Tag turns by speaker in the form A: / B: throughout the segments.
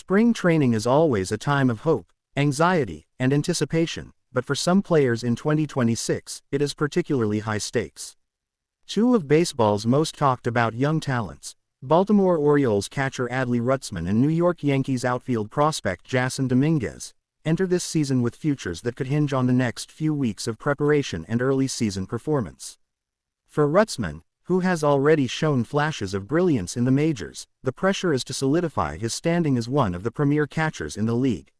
A: Spring training is always a time of hope, anxiety, and anticipation, but for some players in 2026, it is particularly high stakes. Two of baseball's most talked about young talents, Baltimore Orioles catcher Adley Rutschman and New York Yankees outfield prospect Jasson Domínguez, enter this season with futures that could hinge on the next few weeks of preparation and early season performance. For Rutschman, who has already shown flashes of brilliance in the majors, the pressure is to solidify his standing as one of the premier catchers in the league.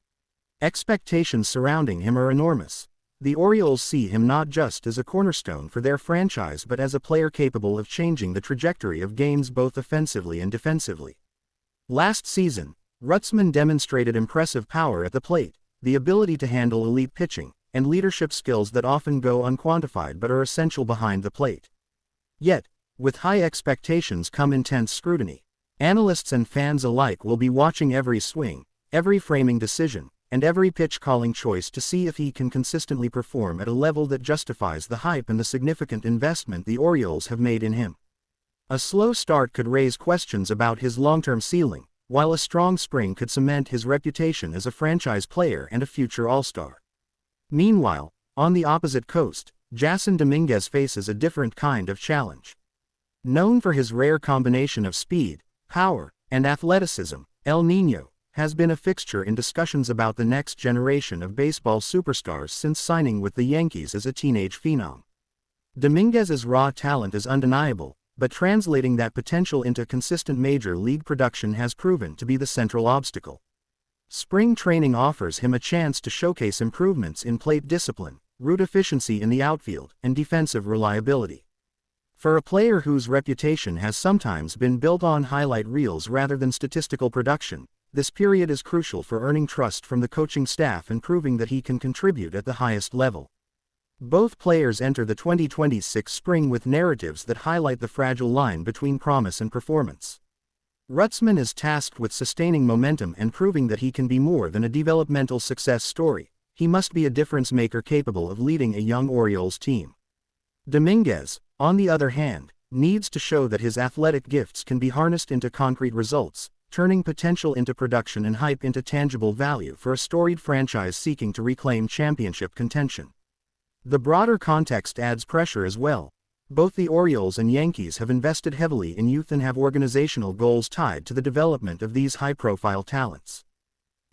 A: Expectations surrounding him are enormous. The Orioles see him not just as a cornerstone for their franchise but as a player capable of changing the trajectory of games both offensively and defensively. Last season, Rutschman demonstrated impressive power at the plate, the ability to handle elite pitching, and leadership skills that often go unquantified but are essential behind the plate. Yet, with high expectations come intense scrutiny. Analysts and fans alike will be watching every swing, every framing decision, and every pitch-calling choice to see if he can consistently perform at a level that justifies the hype and the significant investment the Orioles have made in him. A slow start could raise questions about his long-term ceiling, while a strong spring could cement his reputation as a franchise player and a future All-Star. Meanwhile, on the opposite coast, Jasson Domínguez faces a different kind of challenge. Known for his rare combination of speed, power, and athleticism, El Niño has been a fixture in discussions about the next generation of baseball superstars since signing with the Yankees as a teenage phenom. Domínguez's raw talent is undeniable, but translating that potential into consistent major league production has proven to be the central obstacle. Spring training offers him a chance to showcase improvements in plate discipline, route efficiency in the outfield, and defensive reliability. For a player whose reputation has sometimes been built on highlight reels rather than statistical production, this period is crucial for earning trust from the coaching staff and proving that he can contribute at the highest level. Both players enter the 2026 spring with narratives that highlight the fragile line between promise and performance. Rutschman is tasked with sustaining momentum and proving that he can be more than a developmental success story. He must be a difference maker capable of leading a young Orioles team. Domínguez, on the other hand, needs to show that his athletic gifts can be harnessed into concrete results, turning potential into production and hype into tangible value for a storied franchise seeking to reclaim championship contention. The broader context adds pressure as well. Both the Orioles and Yankees have invested heavily in youth and have organizational goals tied to the development of these high-profile talents.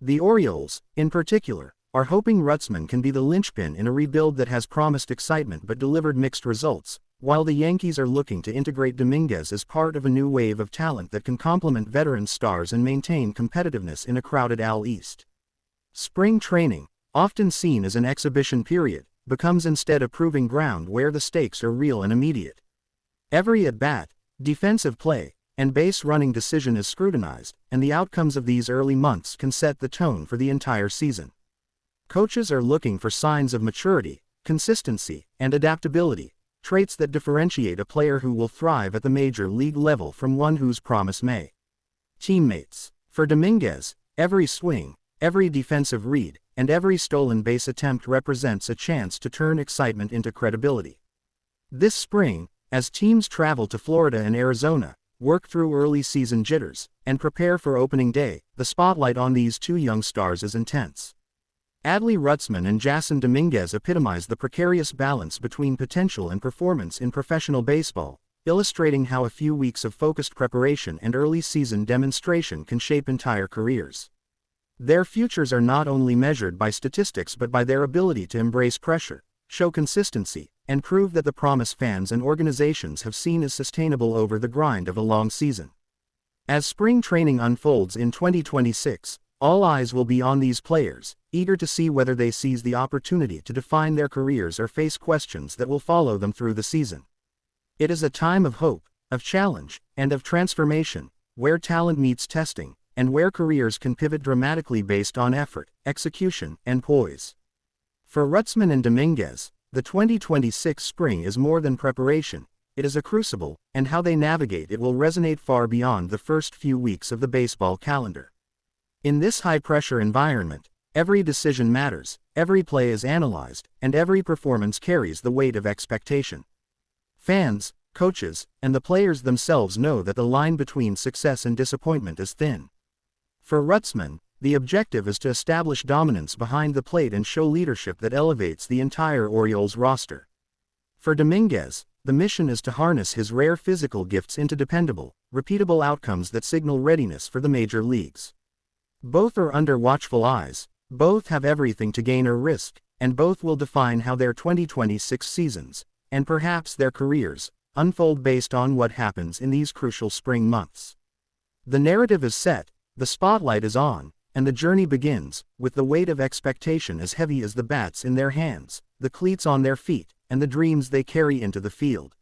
A: The Orioles, in particular, are hoping Rutschman can be the linchpin in a rebuild that has promised excitement but delivered mixed results, while the Yankees are looking to integrate Domínguez as part of a new wave of talent that can complement veteran stars and maintain competitiveness in a crowded AL East. Spring training, often seen as an exhibition period, becomes instead a proving ground where the stakes are real and immediate. Every at-bat, defensive play, and base-running decision is scrutinized, and the outcomes of these early months can set the tone for the entire season. Coaches are looking for signs of maturity, consistency, and adaptability, traits that differentiate a player who will thrive at the major league level from one whose promise may. Teammates. For Domínguez, every swing, every defensive read, and every stolen base attempt represents a chance to turn excitement into credibility. This spring, as teams travel to Florida and Arizona, work through early season jitters, and prepare for opening day, the spotlight on these two young stars is intense. Adley Rutschman and Jasson Domínguez epitomize the precarious balance between potential and performance in professional baseball, illustrating how a few weeks of focused preparation and early season demonstration can shape entire careers. Their futures are not only measured by statistics but by their ability to embrace pressure, show consistency, and prove that the promise fans and organizations have seen is sustainable over the grind of a long season. As spring training unfolds in 2026, all eyes will be on these players, eager to see whether they seize the opportunity to define their careers or face questions that will follow them through the season. It is a time of hope, of challenge, and of transformation, where talent meets testing, and where careers can pivot dramatically based on effort, execution, and poise. For Rutschman and Domínguez, the 2026 spring is more than preparation, it is a crucible, and how they navigate it will resonate far beyond the first few weeks of the baseball calendar. In this high-pressure environment, every decision matters, every play is analyzed, and every performance carries the weight of expectation. Fans, coaches, and the players themselves know that the line between success and disappointment is thin. For Rutschman, The objective is to establish dominance behind the plate and show leadership that elevates the entire Orioles roster. For Domínguez, the mission is to harness his rare physical gifts into dependable, repeatable outcomes that signal readiness for the major leagues. Both are under watchful eyes, both have everything to gain or risk, and both will define how their 2026 seasons, and perhaps their careers, unfold based on what happens in these crucial spring months. The narrative is set, the spotlight is on, and the journey begins, with the weight of expectation as heavy as the bats in their hands, the cleats on their feet, and the dreams they carry into the field.